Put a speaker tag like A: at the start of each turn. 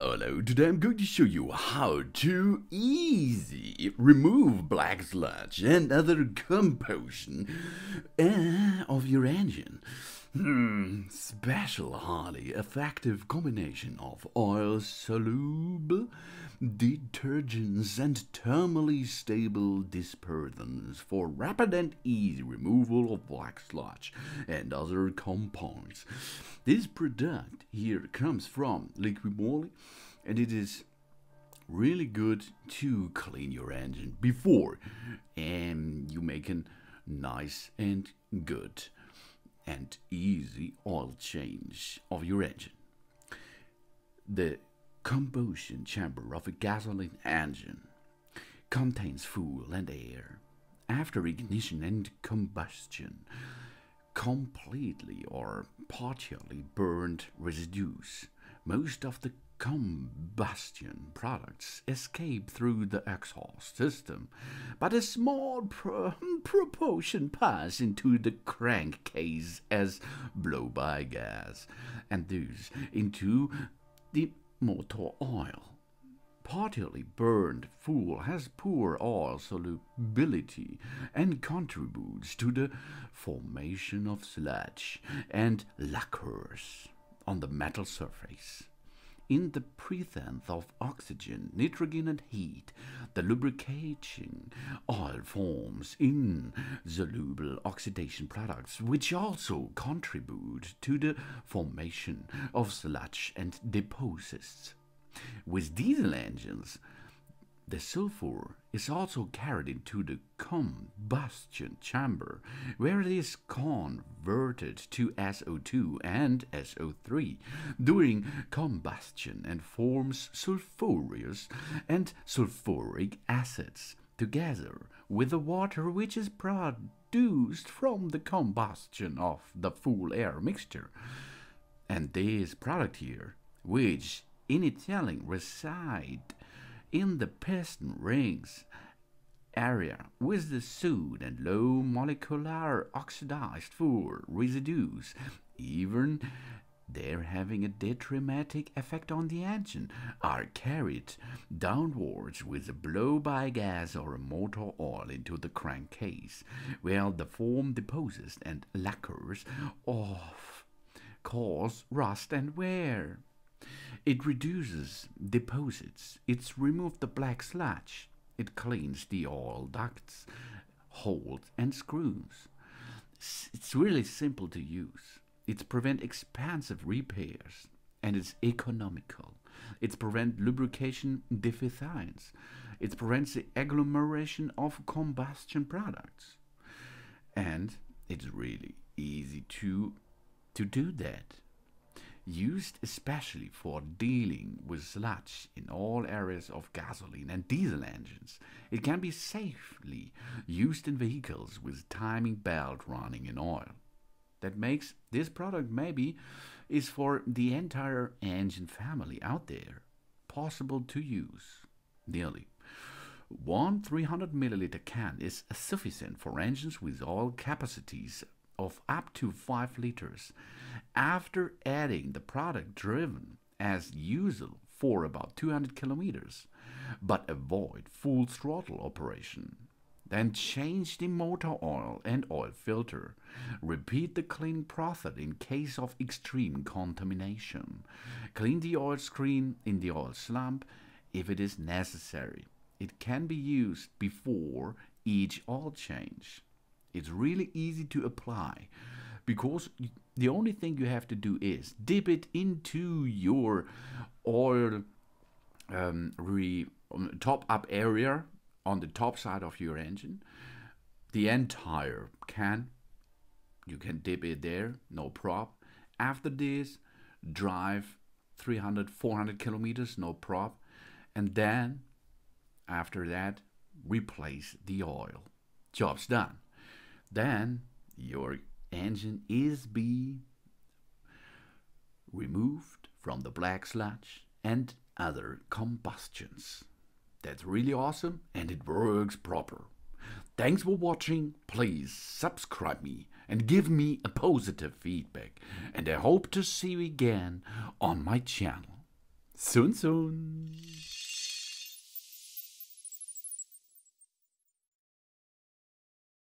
A: Hello, today I'm going to show you how to easy remove black sludge and other composition of your engine. Special highly effective combination of oil soluble detergents and thermally stable dispersants for rapid and easy removal of black sludge and other compounds. This product here comes from Liquid Moly, and it is really good to clean your engine before you make a nice and good and easy oil change of your engine. The combustion chamber of a gasoline engine contains fuel and air. After ignition and combustion, completely or partially burned residues, most of the combustion products escape through the exhaust system, but a small proportion pass into the crankcase as blow-by gas, and thus into the motor oil. Partially burned fuel has poor oil solubility and contributes to the formation of sludge and lacquers on the metal surface. In the presence of oxygen, nitrogen, and heat, the lubricating oil forms insoluble oxidation products, which also contribute to the formation of sludge and deposits. With diesel engines, the sulfur is also carried into the combustion chamber, where it is converted to SO2 and SO3 during combustion and forms sulfurous and sulfuric acids together with the water which is produced from the combustion of the fuel air mixture. And this product here, which in Italian reside in the piston rings area with the soot and low molecular oxidized fuel residues, even they're having a detrimental effect on the engine, are carried downwards with a blow-by gas or a motor oil into the crankcase, where the foam deposits and lacquers off cause rust and wear. It reduces deposits, it removes the black sludge, it cleans the oil ducts, holes and screws. It's really simple to use. It prevents expensive repairs and it's economical. It prevents lubrication deficiencies. It prevents the agglomeration of combustion products. And it's really easy to do that. Used especially for dealing with sludge in all areas of gasoline and diesel engines. It can be safely used in vehicles with timing belt running in oil. That makes this product maybe is for the entire engine family out there possible to use. Nearly. One 300 milliliter can is sufficient for engines with oil capacities of up to 5 liters. After adding the product driven as usual for about 200 kilometers, but avoid full throttle operation. Then change the motor oil and oil filter. Repeat the cleaning process in case of extreme contamination. Clean the oil screen in the oil slump if it is necessary. It can be used before each oil change. It's really easy to apply because the only thing you have to do is dip it into your oil top up area on the top side of your engine. The entire can, you can dip it there, no problem. After this, drive 300, 400 kilometers, no problem. And then, after that, replace the oil. Job's done. Then your engine is be removed from the black sludge and other combustions. That's really awesome and it works proper. Thanks for watching. Please subscribe me and give me a positive feedback. And I hope to see you again on my channel. Soon soon.